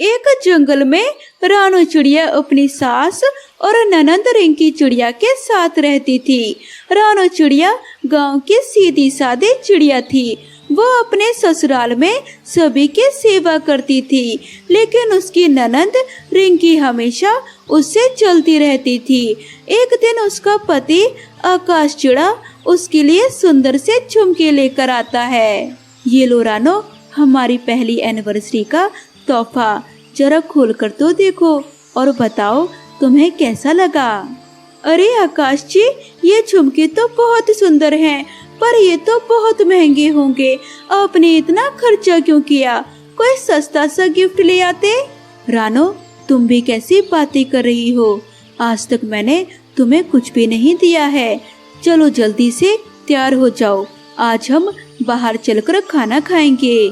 एक जंगल में रानू चिड़िया अपनी सास और ननंद रिंकी चिड़िया के साथ रहती थी। रानू चिड़िया गांव की सीधी सादी चिड़िया थी। वो अपने ससुराल में सभी की सेवा करती थी, लेकिन उसकी ननंद रिंकी हमेशा उससे चलती रहती थी। एक दिन उसका पति आकाश चिड़ा उसके लिए सुंदर से झुमके लेकर आता है। ये लो रानो, हमारी पहली एनिवर्सरी का तोहफा, जरा खोल कर तो देखो और बताओ तुम्हें कैसा लगा। अरे आकाश जी, ये झुमके तो बहुत सुंदर हैं, पर ये तो बहुत महंगे होंगे। आपने इतना खर्चा क्यों किया? कोई सस्ता सा गिफ्ट ले आते। रानो, तुम भी कैसी बातें कर रही हो? आज तक मैंने तुम्हें कुछ भी नहीं दिया है। चलो जल्दी से तैयार हो जाओ, आज हम बाहर चलकर खाना खाएंगे।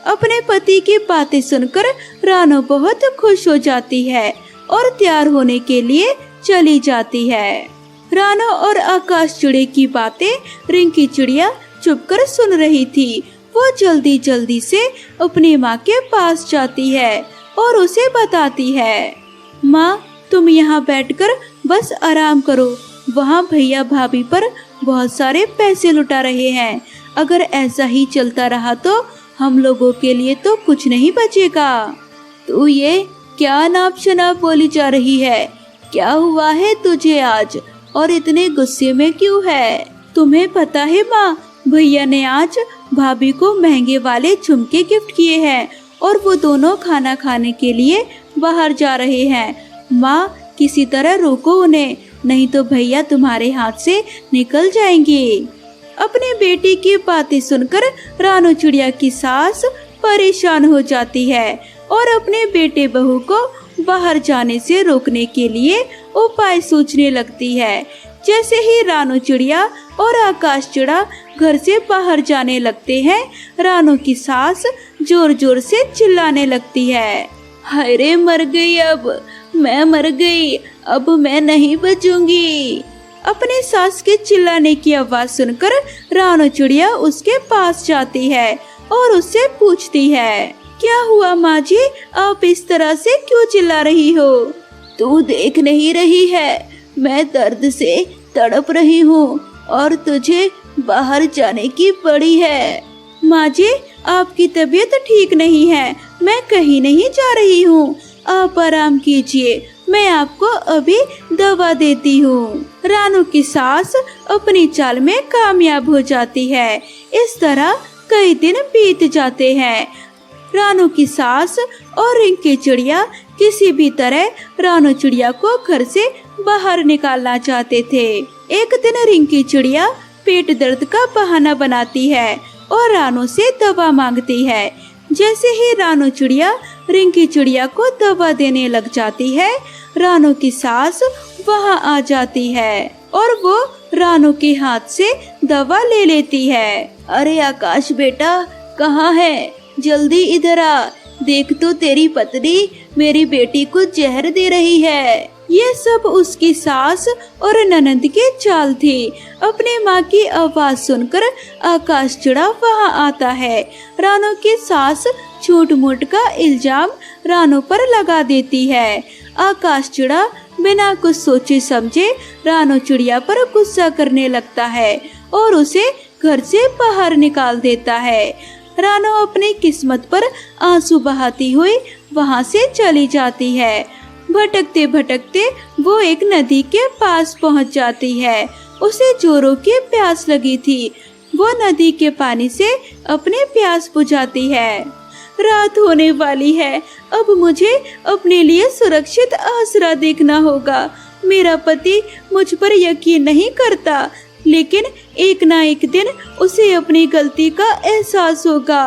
अपने पति की बातें सुनकर रानो बहुत खुश हो जाती है और तैयार होने के लिए चली जाती है। रानो और आकाश चिड़े की बातें रिंकी चिड़िया चुपकर सुन रही थी। वो जल्दी जल्दी से अपनी माँ के पास जाती है और उसे बताती है, माँ तुम यहाँ बैठकर बस आराम करो। वहाँ भैया भाभी पर बहुत सारे पैसे लुटा रहे हैं। अगर ऐसा ही चलता रहा तो हम लोगों के लिए तो कुछ नहीं बचेगा। तू ये क्या नाप शनाप बोली जा रही है? क्या हुआ है तुझे आज, और इतने गुस्से में क्यों है? तुम्हें पता है माँ, भैया ने आज भाभी को महंगे वाले झुमके गिफ्ट किए हैं और वो दोनों खाना खाने के लिए बाहर जा रहे हैं। माँ किसी तरह रोको उन्हें, नहीं तो भैया तुम्हारे हाथ से निकल जाएंगे। अपने बेटी की बातें सुनकर रानू चिड़िया की सास परेशान हो जाती है और अपने बेटे बहू को बाहर जाने से रोकने के लिए उपाय सोचने लगती है। जैसे ही रानू चिड़िया और आकाश चिड़ा घर से बाहर जाने लगते हैं, रानू की सास जोर जोर से चिल्लाने लगती है, हाय रे मर गई, अब मैं मर गई, अब मैं नहीं बचूंगी। अपने सास के चिल्लाने की आवाज सुनकर रानू चिड़िया उसके पास जाती है और उससे पूछती है, क्या हुआ माँ जी, आप इस तरह से क्यों चिल्ला रही हो? तू देख नहीं रही है, मैं दर्द से तड़प रही हूँ और तुझे बाहर जाने की पड़ी है। माँ जी, आपकी तबीयत ठीक नहीं है, मैं कहीं नहीं जा रही हूँ, आप आराम कीजिए, मैं आपको अभी दवा देती हूँ। रानू की सास अपनी चाल में कामयाब हो जाती है। इस तरह कई दिन बीत जाते हैं। रानू की सास और रिंकी चिड़िया किसी भी तरह रानू चिड़िया को घर से बाहर निकालना चाहते थे। एक दिन रिंकी चिड़िया पेट दर्द का बहाना बनाती है और रानू से दवा मांगती है। जैसे ही रानू चिड़िया रिंकी चिड़िया को दवा देने लग जाती है, रानू की सास वहाँ आ जाती है और वो रानू के हाथ से दवा ले लेती है। अरे आकाश बेटा, कहाँ है? जल्दी इधर आ, देख तो तेरी पत्नी मेरी बेटी को जहर दे रही है। ये सब उसकी सास और ननंद की चाल थी। अपने माँ की आवाज सुनकर आकाश चिड़ा वहाँ आता है। रानू की सास झूठ मूठ का इल्जाम रानू पर लगा देती है। आकाश चिड़ा बिना कुछ सोचे समझे रानू चिड़िया पर गुस्सा करने लगता है और उसे घर से बाहर निकाल देता है। रानू अपनी किस्मत पर आंसू बहाती हुई वहाँ से चली जाती है। भटकते भटकते वो एक नदी के पास पहुँच जाती है। उसे जोरों की प्यास लगी थी। वो नदी के पानी से अपने प्यास बुझाती है। रात होने वाली है, अब मुझे अपने लिए सुरक्षित आसरा देखना होगा। मेरा पति मुझ पर यकीन नहीं करता, लेकिन एक ना एक दिन उसे अपनी गलती का एहसास होगा।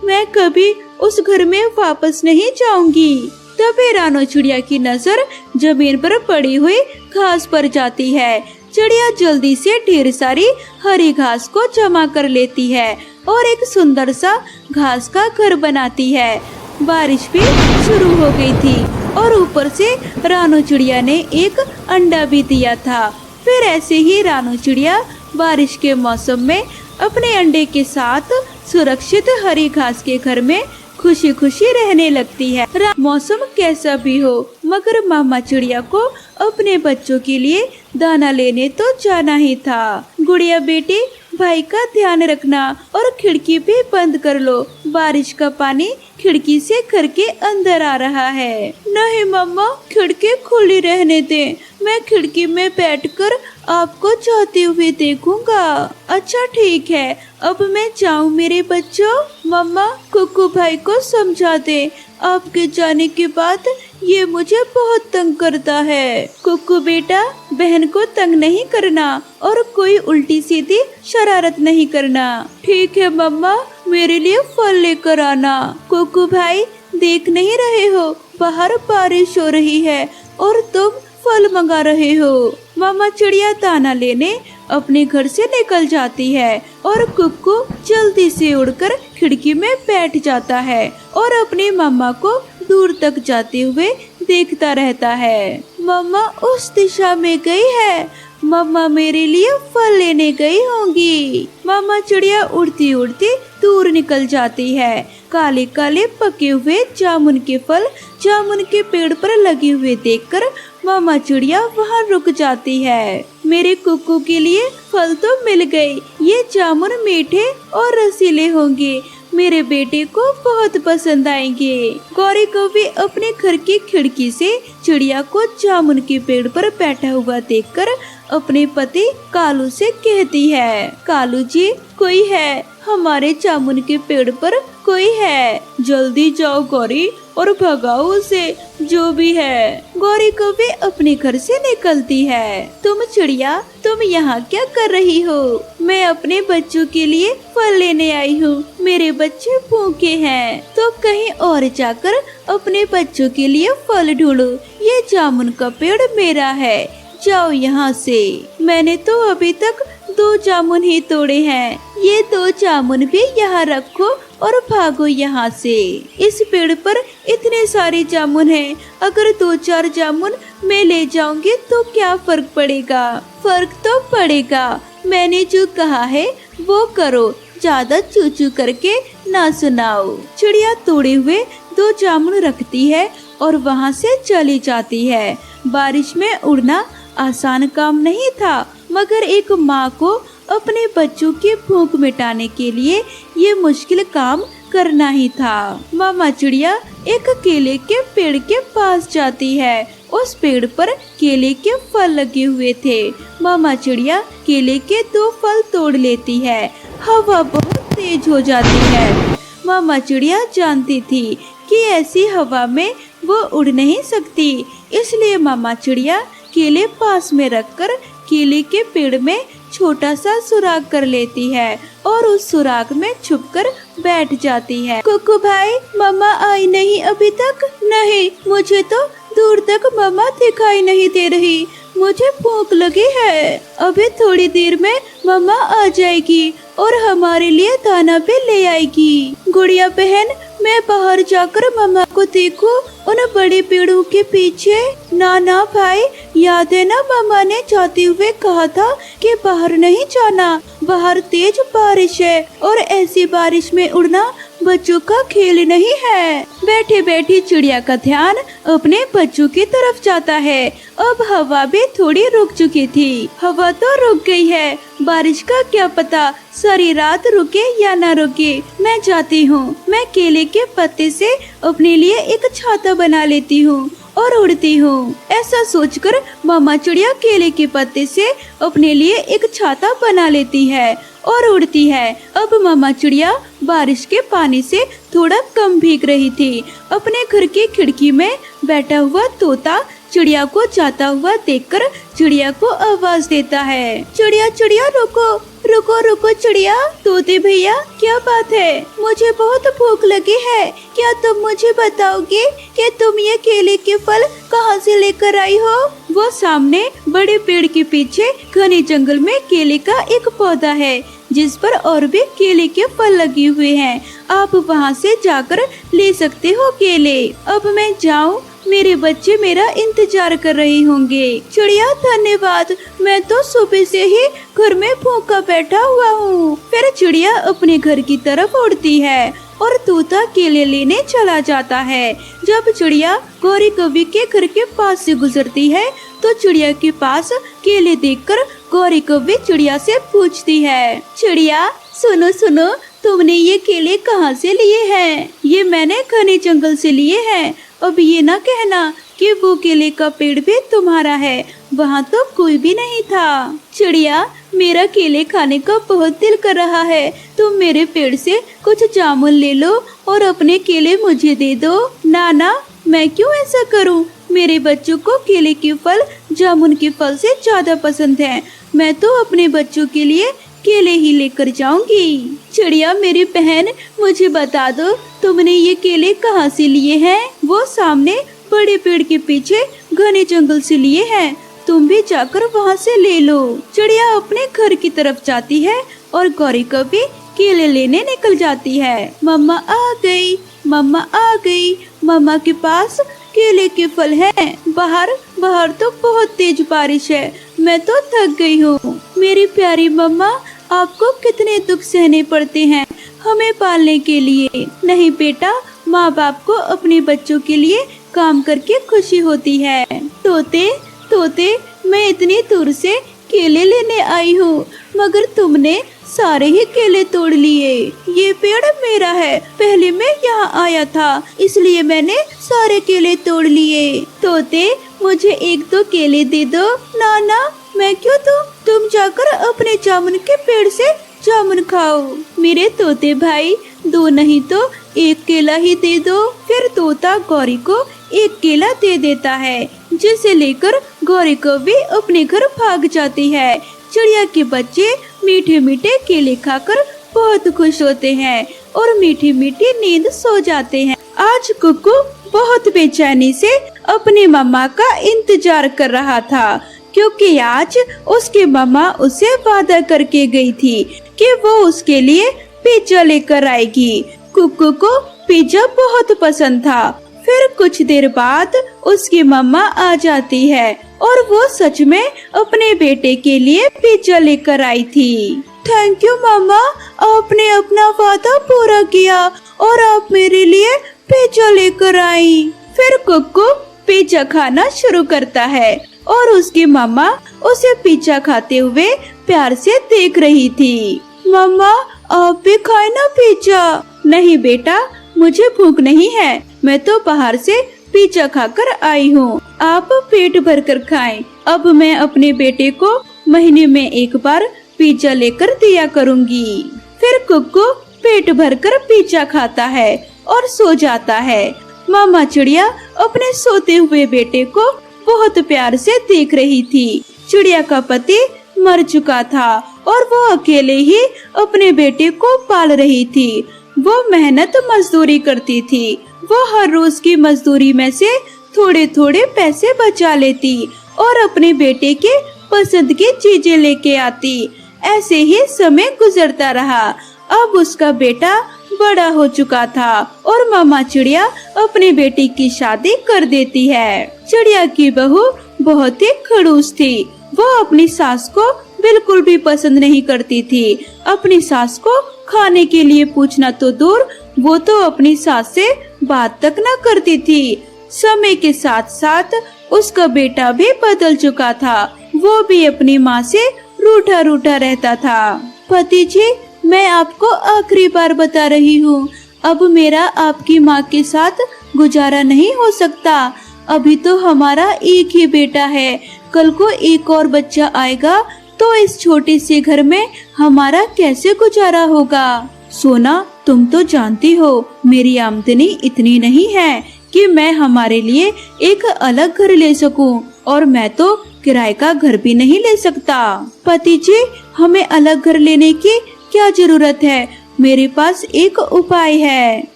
मैं कभी उस घर में वापस नहीं जाऊंगी। तभी रानू चिड़िया की नजर जमीन पर पड़ी हुई घास पर जाती है। चिड़िया जल्दी से ढेर सारी हरी घास को जमा कर लेती है और एक सुंदर सा घास का घर बनाती है। बारिश भी शुरू हो गई थी और ऊपर से रानू चिड़िया ने एक अंडा भी दिया था। फिर ऐसे ही रानू चिड़िया बारिश के मौसम में अपने अंडे के साथ सुरक्षित हरी घास के घर में खुशी खुशी रहने लगती है। मौसम कैसा भी हो, मगर मामा चिड़िया को अपने बच्चों के लिए दाना लेने तो जाना ही था। गुड़िया बेटी, भाई का ध्यान रखना और खिड़की भी बंद कर लो, बारिश का पानी खिड़की से घर के अंदर आ रहा है। नहीं मम्मा, खिड़की खुली रहने दे, मैं खिड़की में बैठकर आपको जाते हुए देखूंगा। अच्छा ठीक है, अब मैं जाऊं मेरे बच्चों। मम्मा, कुक्कू भाई को समझा दे, आपके जाने के बाद ये मुझे बहुत तंग करता है। कुक्कू बेटा, बहन को तंग नहीं करना और कोई उल्टी सीधी शरारत नहीं करना। ठीक है मम्मा, मेरे लिए फल लेकर आना। कुक्कू भाई, देख नहीं रहे हो बाहर बारिश हो रही है और तुम फल मंगा रहे हो। मामा चिड़िया दाना लेने अपने घर से निकल जाती है और कुक्कू जल्दी से उड़कर खिड़की में बैठ जाता है और अपने मामा को दूर तक जाते हुए देखता रहता है। मम्मा उस दिशा में गई है, मम्मा मेरे लिए फल लेने गई होंगी। मामा चिड़िया उड़ती उड़ती दूर निकल जाती है। काले काले पके हुए जामुन के फल जामुन के पेड़ पर लगे हुए देखकर मामा चिड़िया वहाँ रुक जाती है। मेरे कुक्कू के लिए फल तो मिल गए, ये जामुन मीठे और रसीले होंगे, मेरे बेटे को बहुत पसंद आएंगे। गौरी कौवी अपने घर की खिड़की से चिड़िया को जामुन के पेड़ पर बैठा हुआ देखकर अपने पति कालू से कहती है, कालू जी, कोई है हमारे जामुन के पेड़ पर, कोई है, जल्दी जाओ गौरी और भगाओ उसे, जो भी है। गौरी कौवी अपने घर से निकलती है। तुम चिड़िया, तुम यहाँ क्या कर रही हो? मैं अपने बच्चों के लिए फल लेने आई हूँ, मेरे बच्चे भूखे हैं, तो कहीं और जाकर अपने बच्चों के लिए फल ढूंढो, ये जामुन का पेड़ मेरा है, जाओ यहाँ से। मैंने तो अभी तक 2 जामुन ही तोड़े हैं, ये 2 जामुन भी यहाँ रखो और भागो यहाँ से। इस पेड़ पर इतने सारे जामुन हैं, अगर 2-4 जामुन मैं ले जाऊंगी तो क्या फर्क पड़ेगा? फर्क तो पड़ेगा, मैंने जो कहा है वो करो, ज्यादा चूचू करके ना सुनाओ। चिड़िया तोड़े हुए 2 जामुन रखती है और वहाँ से चली जाती है। बारिश में उड़ना आसान काम नहीं था, मगर एक माँ को अपने बच्चों की भूख मिटाने के लिए ये मुश्किल काम करना ही था। मामा चिड़िया एक केले के पेड़ के पास जाती है। उस पेड़ पर केले के फल लगे हुए थे। मामा चिड़िया केले के 2 फल तोड़ लेती है। हवा बहुत तेज हो जाती है। मामा चिड़िया जानती थी कि ऐसी हवा में वो उड़ नहीं सकती, इसलिए मामा चिड़िया केले पास में रखकर केले के पेड़ में छोटा सा सुराख कर लेती है और उस सुराख में छुपकर बैठ जाती है। कुक्कू भाई, मम्मा आई नहीं अभी तक? नहीं, मुझे तो दूर तक मम्मा दिखाई नहीं दे रही, मुझे भूख लगी है, अभी थोड़ी देर में मम्मा आ जाएगी और हमारे लिए दाना भी ले आएगी। गुड़िया बहन, मैं बाहर जाकर मम्मा को देखूं उन बड़े पेड़ों के पीछे। ना भाई, याद है ना मम्मा ने जाते हुए कहा था कि बाहर नहीं जाना, बाहर तेज बारिश है और ऐसी बारिश में उड़ना बच्चों का खेल नहीं है। बैठी बैठी चिड़िया का ध्यान अपने बच्चों की तरफ जाता है। अब हवा भी थोड़ी रुक चुकी थी। हवा तो रुक गई है, बारिश का क्या पता सारी रात रुके या ना रुके। मैं जाती हूँ, मैं केले के पत्ते से अपने लिए एक छाता बना लेती हूँ और उड़ती हूँ। ऐसा सोचकर मामा चिड़िया केले के पत्ते से अपने लिए एक छाता बना लेती है और उड़ती है। अब मामा चिड़िया बारिश के पानी से थोड़ा कम भीग रही थी। अपने घर की खिड़की में बैठा हुआ तोता चिड़िया को जाता हुआ देखकर चिड़िया को आवाज देता है, चिड़िया चिड़िया रुको रुको रुको चिड़िया। तोते भैया, क्या बात है? मुझे बहुत भूख लगी है, क्या तुम मुझे बताओगे कि तुम ये केले के फल कहाँ से लेकर आई हो? वो सामने बड़े पेड़ के पीछे घने जंगल में केले का एक पौधा है जिस पर और भी केले के फल लगे हुए हैं, आप वहाँ से जाकर ले सकते हो केले। अब मैं जाऊँ? मेरे बच्चे मेरा इंतजार कर रहे होंगे। चिड़िया धन्यवाद, मैं तो सुबह से ही घर में भूखा बैठा हुआ हूँ। फिर चिड़िया अपने घर की तरफ उड़ती है और तोता केले लेने चला जाता है। जब चिड़िया गौरी कौवी के घर के पास से गुजरती है तो चिड़िया के पास केले देखकर गौरी कौवी चिड़िया से पूछती है, चिड़िया सुनो सुनो, तुमने ये केले कहाँ से लिए हैं? ये मैंने घने जंगल से लिए हैं। अब ये ना कहना कि वो केले का पेड़ भी तुम्हारा है, वहाँ तो कोई भी नहीं था। चिड़िया मेरा केले खाने का बहुत दिल कर रहा है, तुम मेरे पेड़ से कुछ जामुन ले लो और अपने केले मुझे दे दो। ना, मैं क्यों ऐसा करूं? मेरे बच्चों को केले के फल जामुन के फल से ज्यादा पसंद है। मैं तो अपने बच्चों के लिए केले ही लेकर जाऊंगी। चिड़िया मेरी बहन, मुझे बता दो तुमने ये केले कहाँ से लिए हैं? वो सामने बड़े पेड़ के पीछे घने जंगल से लिए हैं, तुम भी जाकर वहाँ से ले लो। चिड़िया अपने घर की तरफ जाती है और गौरी कौवी केले लेने निकल जाती है। मम्मा आ गई, मम्मा आ गई, मम्मा के पास केले के फल हैं। बाहर तो बहुत तेज बारिश है, मैं तो थक गई हूँ। मेरी प्यारी मम्मा, आपको कितने दुख सहने पड़ते हैं हमें पालने के लिए। नहीं बेटा, माँ बाप को अपने बच्चों के लिए काम करके खुशी होती है। तोते, मैं इतनी दूर से केले लेने आई हूँ, मगर तुमने सारे ही केले तोड़ लिए। ये पेड़ मेरा है, पहले मैं यहाँ आया था, इसलिए मैंने सारे केले तोड़ लिए। तोते, मुझे एक दो केले दे दो। ना, मैं क्यों दूं? तुम जाकर अपने जामुन के पेड़ से जामुन खाओ। मेरे तोते भाई, दो नहीं तो एक केला ही दे दो। फिर तोता गौरी को एक केला दे देता है, जिसे लेकर गौरी कौवी अपने घर भाग जाती है। चिड़िया के बच्चे मीठे मीठे केले खाकर बहुत खुश होते हैं और मीठी मीठी नींद सो जाते हैं। आज कुक्कू बहुत बेचैनी से अपनी मम्मा का इंतजार कर रहा था, क्योंकि आज उसकी मम्मा उसे वादा करके गई थी कि वो उसके लिए पिज्जा लेकर आएगी। कुक्कू को पिज्जा बहुत पसंद था। फिर कुछ देर बाद उसकी मम्मा आ जाती है और वो सच में अपने बेटे के लिए पिज्जा लेकर आई थी। थैंक यू मम्मा, आपने अपना वादा पूरा किया और आप मेरे लिए पिज्जा लेकर आई। फिर कुक्कू पिज्जा खाना शुरू करता है और उसकी मम्मा उसे पिज्जा खाते हुए प्यार से देख रही थी। मम्मा, आप भी खाए ना पिज्जा। नहीं बेटा, मुझे भूख नहीं है, मैं तो बाहर से पिज्जा खाकर आई हूँ, आप पेट भर कर खाएं। अब मैं अपने बेटे को महीने में एक बार पिज्जा लेकर दिया करूँगी। फिर कुक्कू पेट भर कर पिज्जा खाता है और सो जाता है। मामा चिड़िया अपने सोते हुए बेटे को बहुत प्यार से देख रही थी। चिड़िया का पति मर चुका था और वो अकेले ही अपने बेटे को पाल रही थी। वो मेहनत मजदूरी करती थी। वो हर रोज की मजदूरी में से थोड़े थोड़े पैसे बचा लेती और अपने बेटे के पसंद की चीजें लेके आती। ऐसे ही समय गुजरता रहा। अब उसका बेटा बड़ा हो चुका था और मामा चिड़िया अपने बेटे की शादी कर देती है। चिड़िया की बहू बहुत ही खड़ूस थी। वो अपनी सास को बिल्कुल भी पसंद नहीं करती थी। अपनी सास को खाने के लिए पूछना तो दूर, वो तो अपनी सास से बात तक न करती थी। समय के साथ साथ उसका बेटा भी बदल चुका था। वो भी अपनी माँ से रूठा रूठा रहता था। पति जी, मैं आपको आखिरी बार बता रही हूँ, अब मेरा आपकी माँ के साथ गुजारा नहीं हो सकता। अभी तो हमारा एक ही बेटा है, कल को एक और बच्चा आएगा तो इस छोटे से घर में हमारा कैसे गुजारा होगा। सोना, तुम तो जानती हो मेरी आमदनी इतनी नहीं है कि मैं हमारे लिए एक अलग घर ले सकूं, और मैं तो किराए का घर भी नहीं ले सकता। पति जी, हमें अलग घर लेने की क्या जरूरत है, मेरे पास एक उपाय है।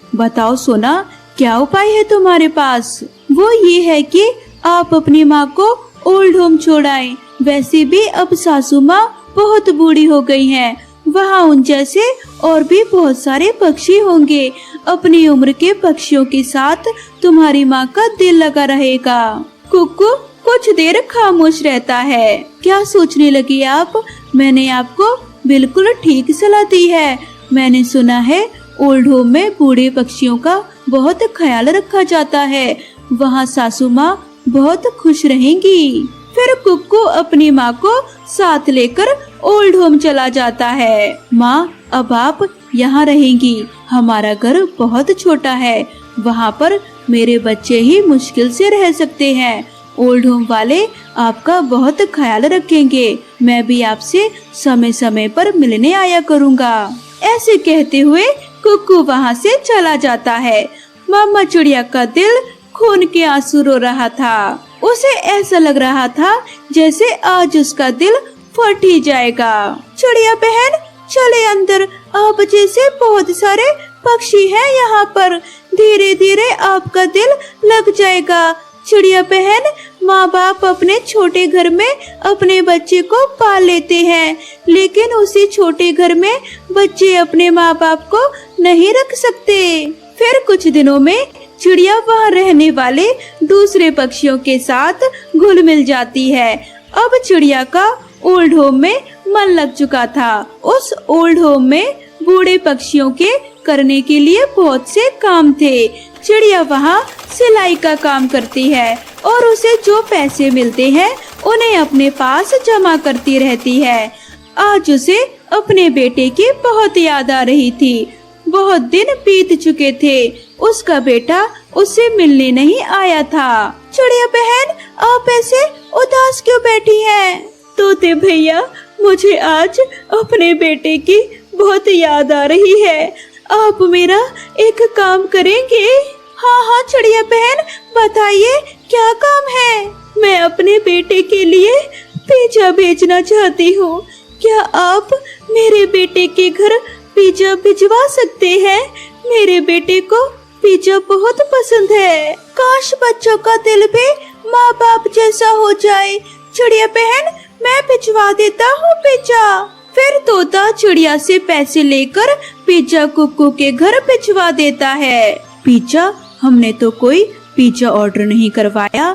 बताओ सोना, क्या उपाय है तुम्हारे पास? वो ये है कि आप अपनी माँ को ओल्ड होम छोड़ाएं। वैसे भी अब सासू माँ बहुत बूढ़ी हो गई हैं। वहाँ उन जैसे और भी बहुत सारे पक्षी होंगे। अपनी उम्र के पक्षियों के साथ तुम्हारी माँ का दिल लगा रहेगा। कुक्कू कुछ देर खामोश रहता है। क्या सोचने लगी आप? मैंने आपको बिल्कुल ठीक सलाह दी है। मैंने सुना है ओल्ड होम में बूढ़े पक्षियों का बहुत ख्याल रखा जाता है। वहाँ सासू माँ बहुत खुश रहेंगी। फिर कुक्कू अपनी माँ को साथ लेकर ओल्ड होम चला जाता है। माँ, अब आप यहाँ रहेंगी। हमारा घर बहुत छोटा है, वहाँ पर मेरे बच्चे ही मुश्किल से रह सकते हैं। ओल्ड होम वाले आपका बहुत ख्याल रखेंगे। मैं भी आपसे समय समय पर मिलने आया करूँगा। ऐसे कहते हुए कुक्कू वहाँ से चला जाता है। मामा चिड़िया का दिल खून के आंसू रो रहा था। उसे ऐसा लग रहा था जैसे आज उसका दिल फट ही जाएगा। चिड़िया बहन, चले अंदर। आप जैसे बहुत सारे पक्षी हैं यहाँ पर। धीरे धीरे आपका दिल लग जाएगा। चिड़िया बहन, माँ बाप अपने छोटे घर में अपने बच्चे को पाल लेते हैं, लेकिन उसी छोटे घर में बच्चे अपने माँ बाप को नहीं रख सकते। फिर कुछ दिनों में चिड़िया वहाँ रहने वाले दूसरे पक्षियों के साथ घुल मिल जाती है। अब चिड़िया का ओल्ड होम में मन लग चुका था। उस ओल्ड होम में बूढ़े पक्षियों के करने के लिए बहुत से काम थे। चिड़िया वहाँ सिलाई का काम करती है और उसे जो पैसे मिलते हैं उन्हें अपने पास जमा करती रहती है। आज उसे अपने बेटे की बहुत याद आ रही थी। बहुत दिन बीत चुके थे, उसका बेटा उससे मिलने नहीं आया था। चिड़िया बहन, आप ऐसे उदास क्यों बैठी हैं? तोते भैया, मुझे आज अपने बेटे की बहुत याद आ रही है। आप मेरा एक काम करेंगे? हाँ हाँ चिड़िया बहन, बताइए क्या काम है? मैं अपने बेटे के लिए पिज्जा भेजना चाहती हूँ। क्या आप मेरे बेटे के घर पिज्जा भिजवा सकते हैं? मेरे बेटे को पिज्जा बहुत पसंद है। काश बच्चों का दिल भी माँ बाप जैसा हो जाए। चिड़िया बहन, मैं भिजवा देता हूँ पिज्जा। फिर तोता चिड़िया से पैसे लेकर पिज्जा कुक्कू के घर भिजवा देता है। पिज्जा? हमने तो कोई पिज्जा ऑर्डर नहीं करवाया।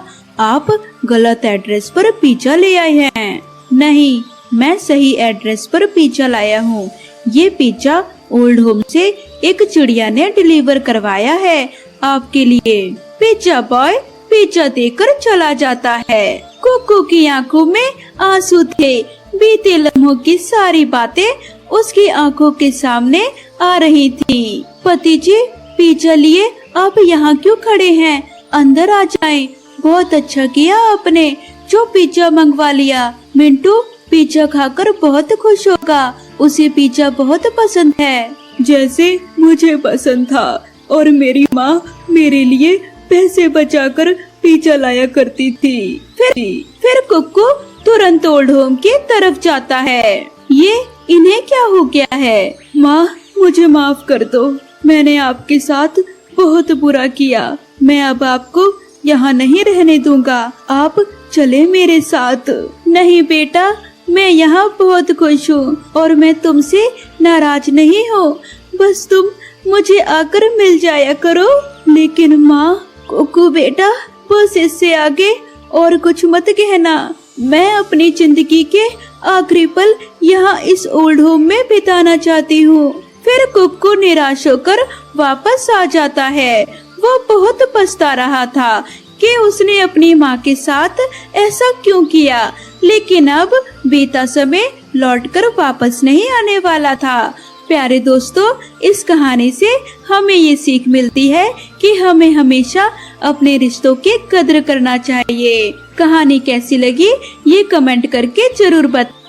आप गलत एड्रेस पर पिज्जा ले आए हैं। नहीं, मैं सही एड्रेस पर पिज्जा लाया हूँ। ये पिज्जा ओल्ड होम से एक चिड़िया ने डिलीवर करवाया है आपके लिए। पिज्जा बॉय पिज्जा देकर चला जाता है। कुक्कू की आंखों में आंसू थे। बीते लम्हों की सारी बातें उसकी आंखों के सामने आ रही थी। पति जी, पिज्जा लिए आप यहाँ क्यों खड़े हैं? अंदर आ जाएं। बहुत अच्छा किया आपने जो पिज्जा मंगवा लिया। मिंटू पिज्जा खाकर बहुत खुश होगा, उसे पिज्जा बहुत पसंद है, जैसे मुझे पसंद था। और मेरी माँ मेरे लिए पैसे बचाकर पिज्जा लाया करती थी। फिर कुक्कू तुरंत ओल्ड होम की तरफ जाता है। ये इन्हें क्या हो गया है? माँ, मुझे माफ कर दो। मैंने आपके साथ बहुत बुरा किया। मैं अब आपको यहाँ नहीं रहने दूंगा। आप चले मेरे साथ। नहीं बेटा, मैं यहाँ बहुत खुश हूँ और मैं तुमसे नाराज नहीं हूँ। बस तुम मुझे आकर मिल जाया करो। लेकिन माँ, कुक्कू बेटा, बस इससे आगे और कुछ मत कहना। मैं अपनी जिंदगी के आखिरी पल यहाँ इस ओल्ड होम में बिताना चाहती हूँ। फिर कुक्कू निराश होकर वापस आ जाता है। वो बहुत पछता रहा था कि उसने अपनी माँ के साथ ऐसा क्यों किया, लेकिन अब बीता समय लौटकर वापस नहीं आने वाला था। प्यारे दोस्तों, इस कहानी से हमें ये सीख मिलती है कि हमें हमेशा अपने रिश्तों की कद्र करना चाहिए। कहानी कैसी लगी ये कमेंट करके जरूर बताएं।